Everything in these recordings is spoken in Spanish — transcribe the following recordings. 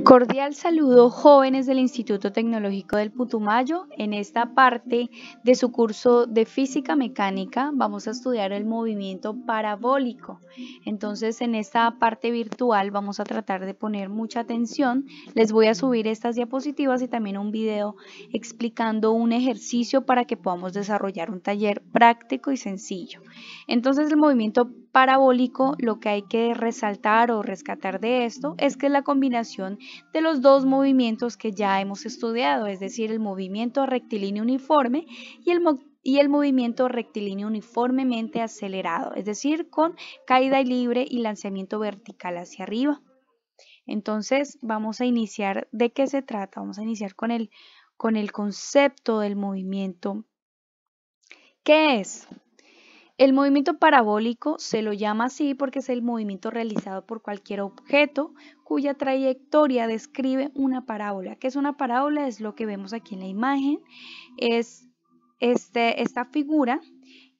Cordial saludo, jóvenes del Instituto Tecnológico del Putumayo. En esta parte de su curso de física mecánica vamos a estudiar el movimiento parabólico. Entonces, en esta parte virtual vamos a tratar de poner mucha atención. Les voy a subir estas diapositivas y también un video explicando un ejercicio para que podamos desarrollar un taller práctico y sencillo. Entonces, el movimiento parabólico, lo que hay que resaltar o rescatar de esto es que es la combinación de los dos movimientos que ya hemos estudiado, es decir, el movimiento rectilíneo uniforme y el movimiento rectilíneo uniformemente acelerado, es decir, con caída libre y lanzamiento vertical hacia arriba. Entonces, vamos a iniciar. ¿De qué se trata? Vamos a iniciar con el concepto del movimiento. ¿Qué es? El movimiento parabólico se lo llama así porque es el movimiento realizado por cualquier objeto cuya trayectoria describe una parábola. ¿Qué es una parábola? Es lo que vemos aquí en la imagen. Es esta figura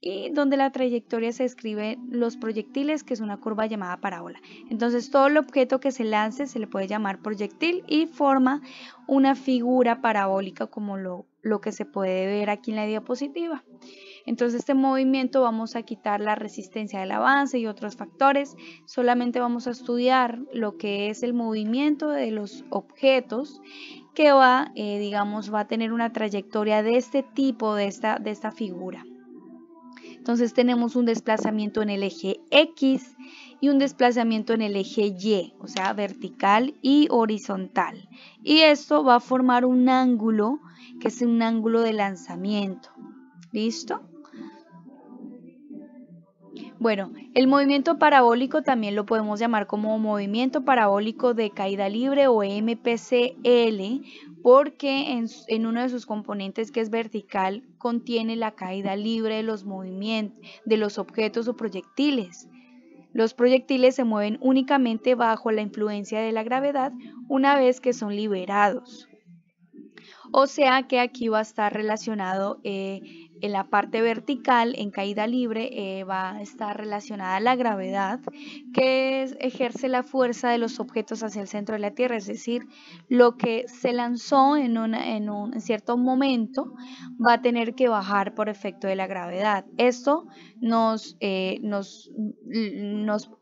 y donde la trayectoria se describe los proyectiles, que es una curva llamada parábola. Entonces, todo el objeto que se lance se le puede llamar proyectil y forma una figura parabólica como lo que se puede ver aquí en la diapositiva. Entonces, este movimiento vamos a quitar la resistencia del avance y otros factores. Solamente vamos a estudiar lo que es el movimiento de los objetos que va a tener una trayectoria de este tipo, de esta figura. Entonces tenemos un desplazamiento en el eje X y un desplazamiento en el eje Y, o sea, vertical y horizontal. Y esto va a formar un ángulo, que es un ángulo de lanzamiento. ¿Listo? Bueno, el movimiento parabólico también lo podemos llamar como movimiento parabólico de caída libre o MPCL, porque en uno de sus componentes, que es vertical, contiene la caída libre de los movimientos de los objetos o proyectiles. Los proyectiles se mueven únicamente bajo la influencia de la gravedad una vez que son liberados. O sea que aquí va a estar relacionado en la parte vertical, en caída libre, va a estar relacionada a la gravedad, que ejerce la fuerza de los objetos hacia el centro de la Tierra, es decir, lo que se lanzó en cierto momento va a tener que bajar por efecto de la gravedad. Esto nos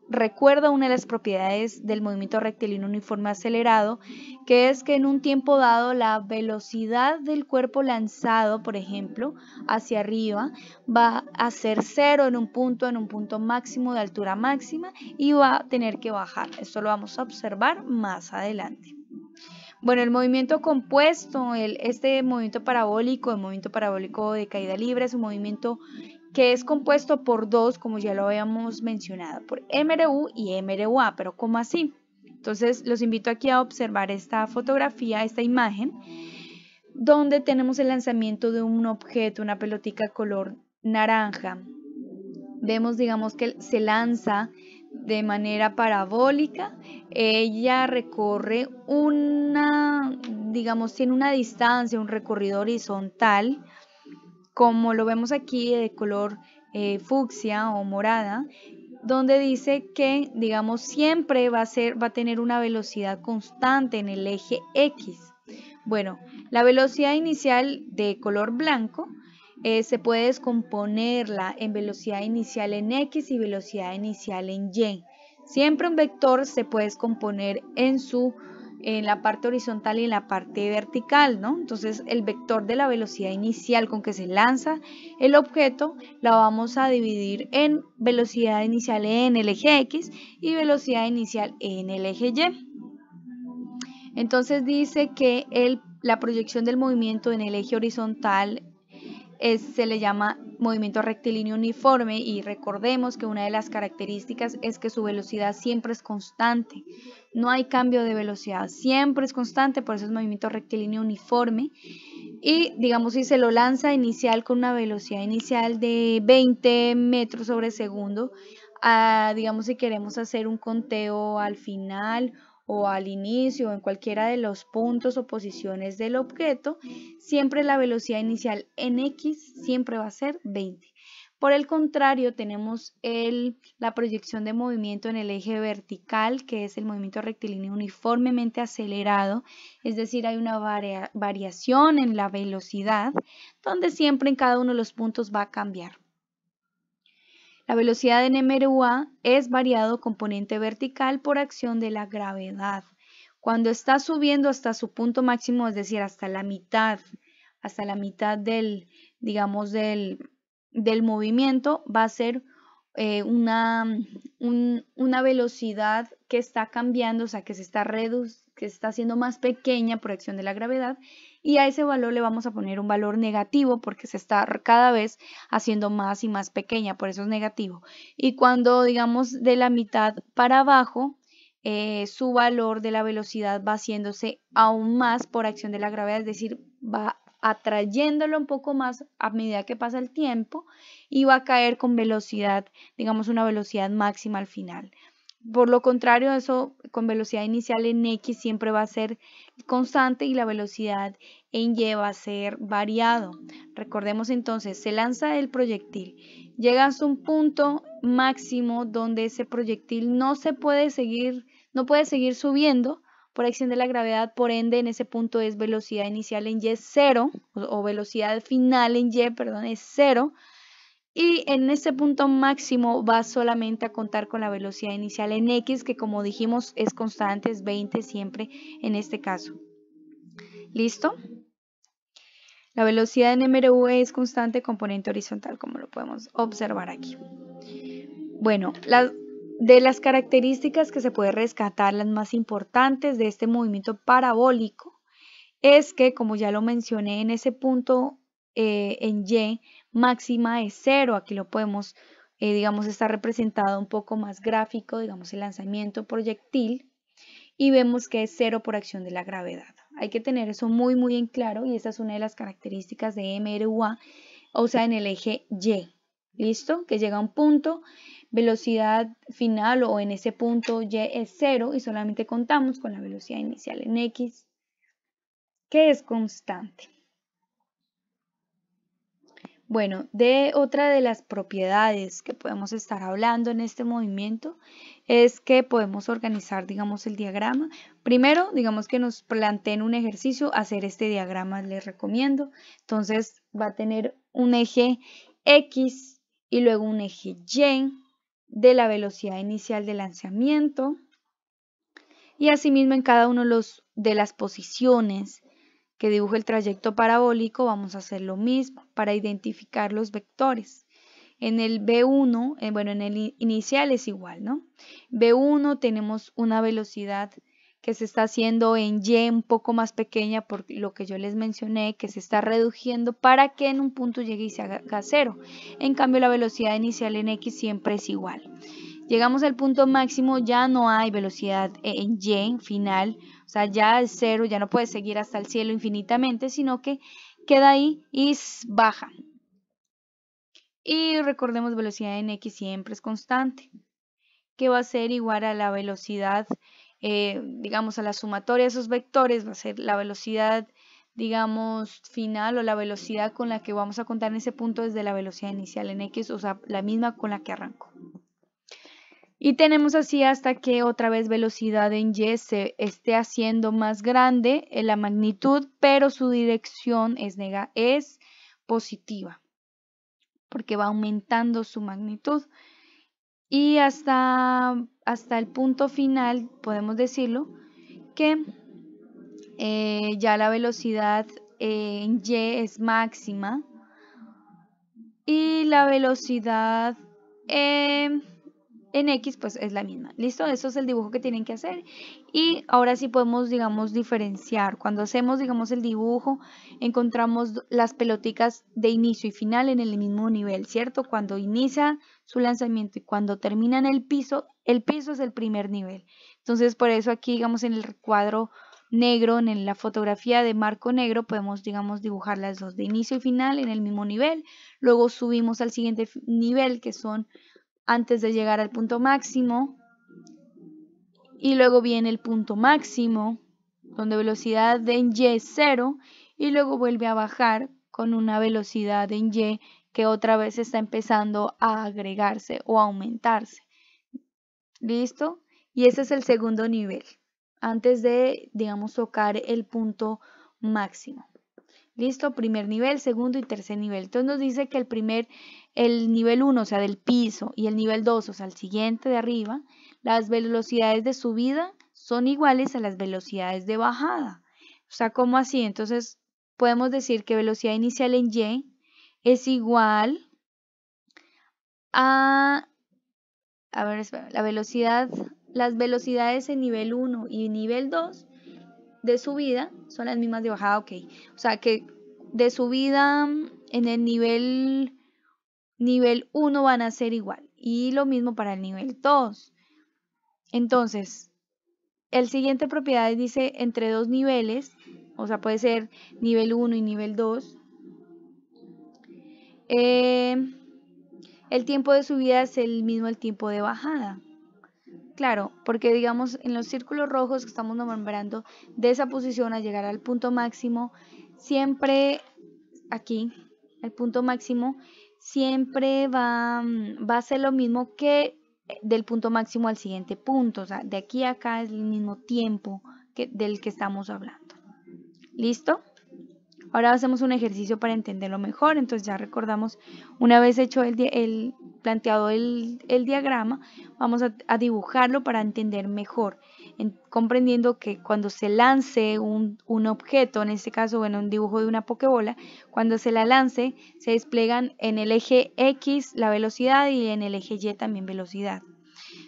recuerda una de las propiedades del movimiento rectilíneo uniforme acelerado, que es que en un tiempo dado la velocidad del cuerpo lanzado, por ejemplo, hacia arriba, va a ser cero en un punto máximo de altura máxima y va a tener que bajar. Esto lo vamos a observar más adelante. Bueno, el movimiento compuesto, este movimiento parabólico, el movimiento parabólico de caída libre, es un movimiento que es compuesto por dos, como ya lo habíamos mencionado, por MRU y MRUA, pero ¿cómo así? Entonces los invito aquí a observar esta fotografía, esta imagen, donde tenemos el lanzamiento de un objeto, una pelotica color naranja. Vemos, digamos, que se lanza de manera parabólica. Ella recorre tiene una distancia, un recorrido horizontal, como lo vemos aquí, de color fucsia o morada, donde dice que, digamos, siempre va a tener una velocidad constante en el eje X. Bueno, la velocidad inicial de color blanco se puede descomponerla en velocidad inicial en X y velocidad inicial en Y. Siempre un vector se puede descomponer en la parte horizontal y en la parte vertical, ¿no? Entonces el vector de la velocidad inicial con que se lanza el objeto la vamos a dividir en velocidad inicial en el eje X y velocidad inicial en el eje Y. Entonces dice que la proyección del movimiento en el eje horizontal se le llama movimiento rectilíneo uniforme, y recordemos que una de las características es que su velocidad siempre es constante, no hay cambio de velocidad, siempre es constante, por eso es movimiento rectilíneo uniforme. Y digamos, si se lo lanza inicial con una velocidad inicial de 20 metros sobre segundo, digamos, si queremos hacer un conteo al final o al inicio o en cualquiera de los puntos o posiciones del objeto, siempre la velocidad inicial en X siempre va a ser 20. Por el contrario, tenemos la proyección de movimiento en el eje vertical, que es el movimiento rectilíneo uniformemente acelerado, es decir, hay una variación en la velocidad, donde siempre en cada uno de los puntos va a cambiar. La velocidad en MRUA es variado componente vertical por acción de la gravedad. Cuando está subiendo hasta su punto máximo, es decir, hasta la mitad del, digamos, del movimiento, va a ser una velocidad que está cambiando, o sea, que se está haciendo más pequeña por acción de la gravedad, y a ese valor le vamos a poner un valor negativo porque se está cada vez haciendo más y más pequeña, por eso es negativo. Y cuando, digamos, de la mitad para abajo, su valor de la velocidad va haciéndose aún más por acción de la gravedad, es decir, va atrayéndolo un poco más a medida que pasa el tiempo y va a caer con velocidad, digamos una velocidad máxima al final. Por lo contrario, eso con velocidad inicial en X siempre va a ser constante y la velocidad en Y va a ser variado. Recordemos entonces, se lanza el proyectil, llega hasta un punto máximo donde ese proyectil no puede seguir subiendo por acción de la gravedad, por ende en ese punto es velocidad inicial en Y 0 o velocidad final en Y, perdón, es 0. Y en este punto máximo va solamente a contar con la velocidad inicial en X, que como dijimos es constante, es 20 siempre en este caso. ¿Listo? La velocidad en MRU es constante componente horizontal, como lo podemos observar aquí. Bueno, de las características que se puede rescatar, las más importantes de este movimiento parabólico, es que, como ya lo mencioné, en ese punto en Y máxima es 0, aquí lo podemos, digamos, está representado un poco más gráfico, digamos, el lanzamiento proyectil, y vemos que es 0 por acción de la gravedad. Hay que tener eso muy, muy en claro, y esta es una de las características de MRUA, o sea, en el eje Y. ¿Listo? Que llega a un punto, velocidad final o en ese punto Y es 0 y solamente contamos con la velocidad inicial en X, que es constante. Bueno, de otra de las propiedades que podemos estar hablando en este movimiento es que podemos organizar, digamos, el diagrama. Primero, digamos que nos planteen un ejercicio, hacer este diagrama les recomiendo. Entonces va a tener un eje X y luego un eje Y de la velocidad inicial de lanzamiento. Y asimismo en cada uno de las posiciones que dibuje el trayecto parabólico vamos a hacer lo mismo para identificar los vectores. En el B1, bueno, en el inicial es igual, ¿no? B1 tenemos una velocidad que se está haciendo en Y un poco más pequeña por lo que yo les mencioné, que se está reduciendo para que en un punto llegue y se haga 0. En cambio, la velocidad inicial en X siempre es igual. Llegamos al punto máximo, ya no hay velocidad en Y final, o sea, ya es 0, ya no puede seguir hasta el cielo infinitamente, sino que queda ahí y baja. Y recordemos, velocidad en X siempre es constante, que va a ser igual a la velocidad, digamos, a la sumatoria de esos vectores, va a ser la velocidad, digamos, final o la velocidad con la que vamos a contar en ese punto desde la velocidad inicial en X, o sea, la misma con la que arrancó. Y tenemos así hasta que otra vez velocidad en Y se esté haciendo más grande en la magnitud, pero su dirección es positiva, porque va aumentando su magnitud. Y hasta el punto final, podemos decirlo, que ya la velocidad en Y es máxima y la velocidad en X pues es la misma. ¿Listo? Eso es el dibujo que tienen que hacer. Y ahora sí podemos, digamos, diferenciar. Cuando hacemos, digamos, el dibujo, encontramos las peloticas de inicio y final en el mismo nivel, ¿cierto? Cuando inicia su lanzamiento y cuando termina en el piso es el primer nivel. Entonces, por eso aquí, digamos, en el cuadro negro, en la fotografía de marco negro, podemos, digamos, dibujar las dos de inicio y final en el mismo nivel. Luego subimos al siguiente nivel, que son antes de llegar al punto máximo, y luego viene el punto máximo donde velocidad en Y es 0 y luego vuelve a bajar con una velocidad en Y que otra vez está empezando a agregarse o a aumentarse. ¿Listo? Y ese es el segundo nivel, antes de, digamos, tocar el punto máximo. ¿Listo? Primer nivel, segundo y tercer nivel. Entonces nos dice que el nivel 1, o sea, del piso, y el nivel 2, o sea, el siguiente de arriba, las velocidades de subida son iguales a las velocidades de bajada. O sea, ¿cómo así? Entonces podemos decir que velocidad inicial en Y es igual a ver, espera, las velocidades en nivel 1 y nivel 2 de subida son las mismas de bajada, ok. O sea que de subida en el nivel 1 van a ser igual. Y lo mismo para el nivel 2. Entonces, el siguiente propiedades dice entre dos niveles, o sea, puede ser nivel 1 y nivel 2. El tiempo de subida es el mismo el tiempo de bajada. Claro, porque digamos en los círculos rojos que estamos nombrando de esa posición a llegar al punto máximo, siempre aquí, el punto máximo, siempre va a ser lo mismo que del punto máximo al siguiente punto. O sea, de aquí a acá es el mismo tiempo del que estamos hablando. ¿Listo? Ahora hacemos un ejercicio para entenderlo mejor. Entonces ya recordamos, una vez hecho planteado el diagrama, vamos a dibujarlo para entender mejor, comprendiendo que cuando se lance un objeto, en este caso, bueno, un dibujo de una pokebola, cuando se la lance, se desplegan en el eje X la velocidad y en el eje Y también velocidad,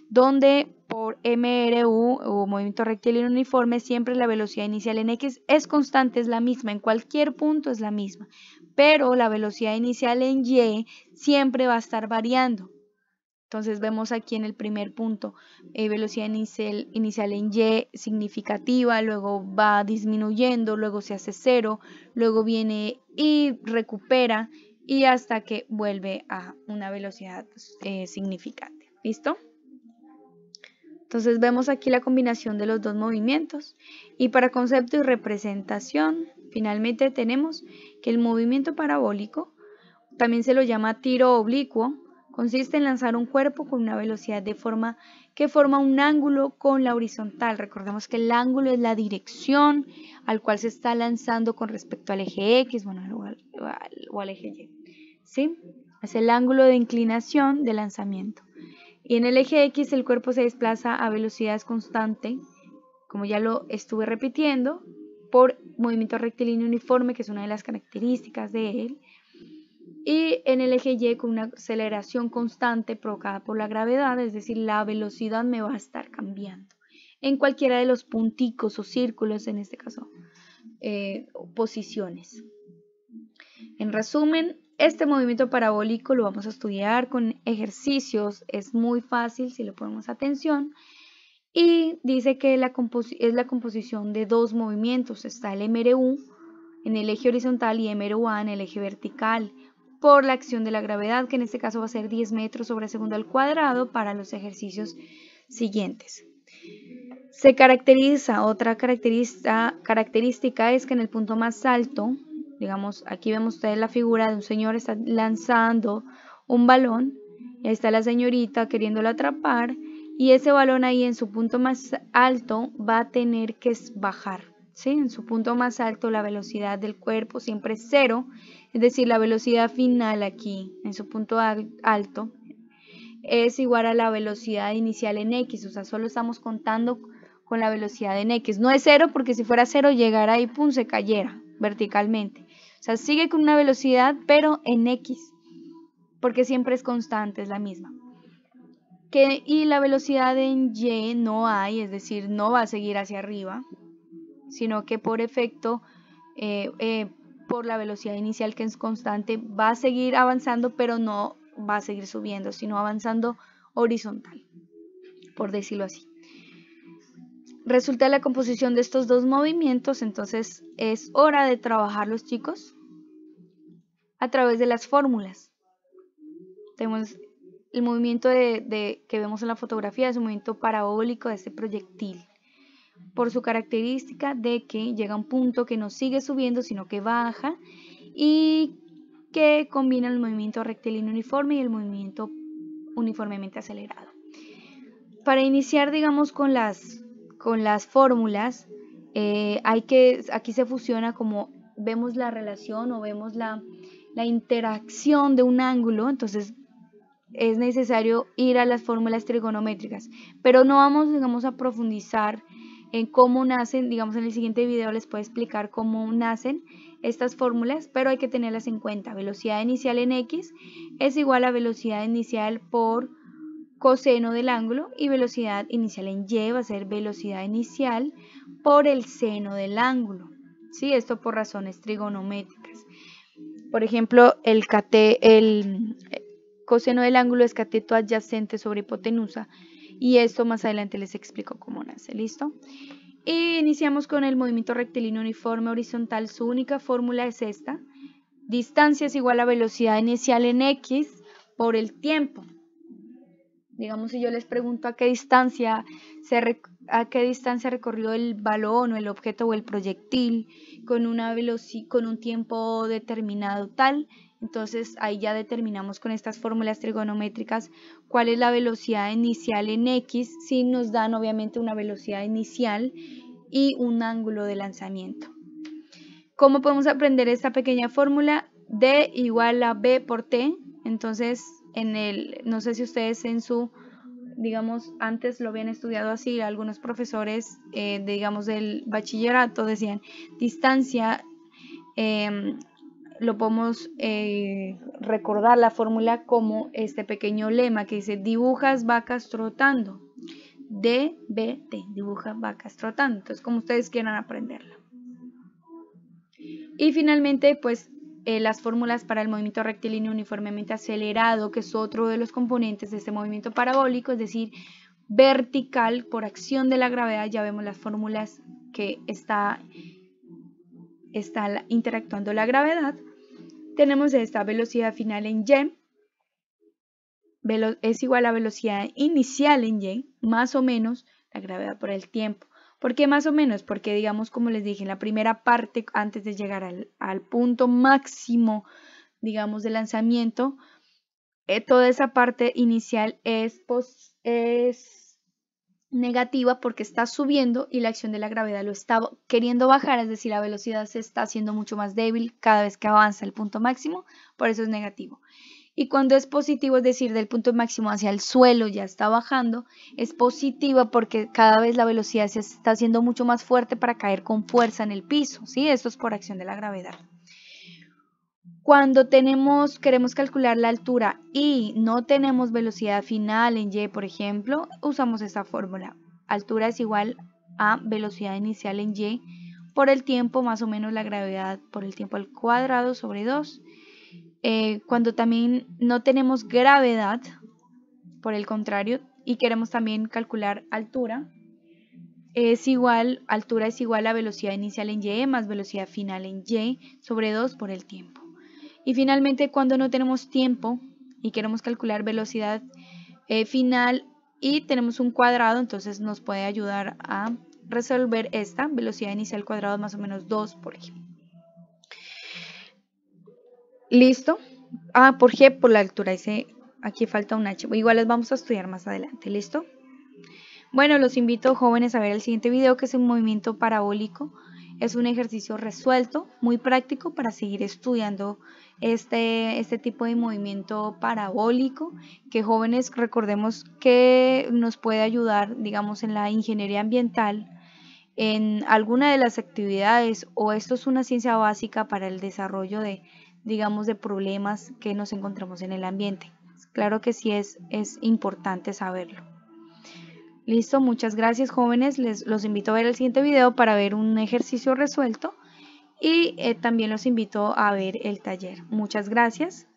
donde por MRU o movimiento rectilíneo uniforme siempre la velocidad inicial en X es constante, es la misma, en cualquier punto es la misma, pero la velocidad inicial en Y siempre va a estar variando. Entonces vemos aquí en el primer punto, velocidad inicial en Y significativa, luego va disminuyendo, luego se hace 0, luego viene y recupera y hasta que vuelve a una velocidad significante. ¿Listo? Entonces vemos aquí la combinación de los dos movimientos y para concepto y representación finalmente tenemos que el movimiento parabólico, también se lo llama tiro oblicuo, consiste en lanzar un cuerpo con una velocidad que forma un ángulo con la horizontal. Recordemos que el ángulo es la dirección al cual se está lanzando con respecto al eje X, bueno, o al eje Y, ¿sí? Es el ángulo de inclinación de lanzamiento. Y en el eje X el cuerpo se desplaza a velocidades constantes, como ya lo estuve repitiendo, por movimiento rectilíneo uniforme, que es una de las características de él, y en el eje Y con una aceleración constante provocada por la gravedad, es decir, la velocidad me va a estar cambiando en cualquiera de los punticos o círculos, en este caso, posiciones. En resumen, este movimiento parabólico lo vamos a estudiar con ejercicios, es muy fácil si le ponemos atención, y dice que es la composición de dos movimientos, está el MRU en el eje horizontal y MRUA en el eje vertical, por la acción de la gravedad, que en este caso va a ser 10 metros sobre segundo al cuadrado para los ejercicios siguientes. Se caracteriza, otra característica es que en el punto más alto, digamos, aquí vemos ustedes la figura de un señor está lanzando un balón, y ahí está la señorita queriéndolo atrapar, y ese balón ahí en su punto más alto va a tener que bajar, ¿sí? En su punto más alto la velocidad del cuerpo siempre es 0, es decir, la velocidad final aquí en su punto alto es igual a la velocidad inicial en X, o sea, solo estamos contando con la velocidad en X. No es 0 porque si fuera 0 llegara y pum, se cayera verticalmente. O sea, sigue con una velocidad pero en X, porque siempre es constante, es la misma. Y la velocidad en Y no hay, es decir, no va a seguir hacia arriba, sino que por efecto, por la velocidad inicial que es constante, va a seguir avanzando, pero no va a seguir subiendo, sino avanzando horizontal, por decirlo así. Resulta la composición de estos dos movimientos, entonces es hora de trabajarlos, chicos, a través de las fórmulas. Tenemos el movimiento que vemos en la fotografía, es un movimiento parabólico de este proyectil, por su característica de que llega a un punto que no sigue subiendo, sino que baja, y que combina el movimiento rectilíneo uniforme y el movimiento uniformemente acelerado. Para iniciar, digamos, con las fórmulas, aquí se fusiona, como vemos la relación o vemos la interacción de un ángulo, entonces es necesario ir a las fórmulas trigonométricas, pero no vamos, digamos, a profundizar en cómo nacen. Digamos, en el siguiente video les puedo explicar cómo nacen estas fórmulas, pero hay que tenerlas en cuenta. Velocidad inicial en X es igual a velocidad inicial por coseno del ángulo, y velocidad inicial en Y va a ser velocidad inicial por el seno del ángulo. ¿Sí? Esto por razones trigonométricas. Por ejemplo, el coseno del ángulo es cateto adyacente sobre hipotenusa, y esto más adelante les explico cómo nace. ¿Listo? Y iniciamos con el movimiento rectilíneo uniforme horizontal. Su única fórmula es esta: distancia es igual a velocidad inicial en X por el tiempo. Digamos, si yo les pregunto a qué distancia recorrió el balón o el objeto o el proyectil con un tiempo determinado tal, entonces ahí ya determinamos con estas fórmulas trigonométricas cuál es la velocidad inicial en X, si nos dan obviamente una velocidad inicial y un ángulo de lanzamiento. ¿Cómo podemos aprender esta pequeña fórmula? D igual a B por T. Entonces, no sé si ustedes digamos, antes lo habían estudiado así, algunos profesores, digamos, del bachillerato decían distancia, lo podemos recordar la fórmula como este pequeño lema que dice: dibujas vacas trotando. DBT, dibuja vacas trotando. Entonces, como ustedes quieran aprenderla. Y finalmente, pues, las fórmulas para el movimiento rectilíneo uniformemente acelerado, que es otro de los componentes de este movimiento parabólico, es decir, vertical por acción de la gravedad. Ya vemos las fórmulas que está interactuando la gravedad. Tenemos esta: velocidad final en Y es igual a velocidad inicial en Y más o menos la gravedad por el tiempo. ¿Por qué más o menos? Porque, digamos, como les dije, en la primera parte, antes de llegar al punto máximo, digamos, de lanzamiento, toda esa parte inicial es negativa porque está subiendo y la acción de la gravedad lo está queriendo bajar, es decir, la velocidad se está haciendo mucho más débil cada vez que avanza el punto máximo, por eso es negativo. Y cuando es positivo, es decir, del punto máximo hacia el suelo ya está bajando, es positiva porque cada vez la velocidad se está haciendo mucho más fuerte para caer con fuerza en el piso, ¿sí? Esto es por acción de la gravedad. Cuando queremos calcular la altura y no tenemos velocidad final en Y, por ejemplo, usamos esta fórmula: altura es igual a velocidad inicial en Y por el tiempo, más o menos la gravedad por el tiempo al cuadrado sobre 2. Cuando también no tenemos gravedad, por el contrario, y queremos también calcular altura, altura es igual a velocidad inicial en Y más velocidad final en Y sobre 2 por el tiempo. Y finalmente, cuando no tenemos tiempo y queremos calcular velocidad final y tenemos un cuadrado, entonces nos puede ayudar a resolver esta velocidad inicial cuadrado más o menos 2 por ejemplo. ¿Listo? Por G por la altura, aquí falta un H, igual las vamos a estudiar más adelante. ¿Listo? Bueno, los invito, jóvenes, a ver el siguiente video, que es un movimiento parabólico. Es un ejercicio resuelto, muy práctico para seguir estudiando este tipo de movimiento parabólico, que, jóvenes, recordemos que nos puede ayudar, digamos, en la ingeniería ambiental, en alguna de las actividades, o esto es una ciencia básica para el desarrollo digamos, de problemas que nos encontramos en el ambiente. Claro que sí es importante saberlo. Listo, muchas gracias, jóvenes. Los invito a ver el siguiente video para ver un ejercicio resuelto, y también los invito a ver el taller. Muchas gracias.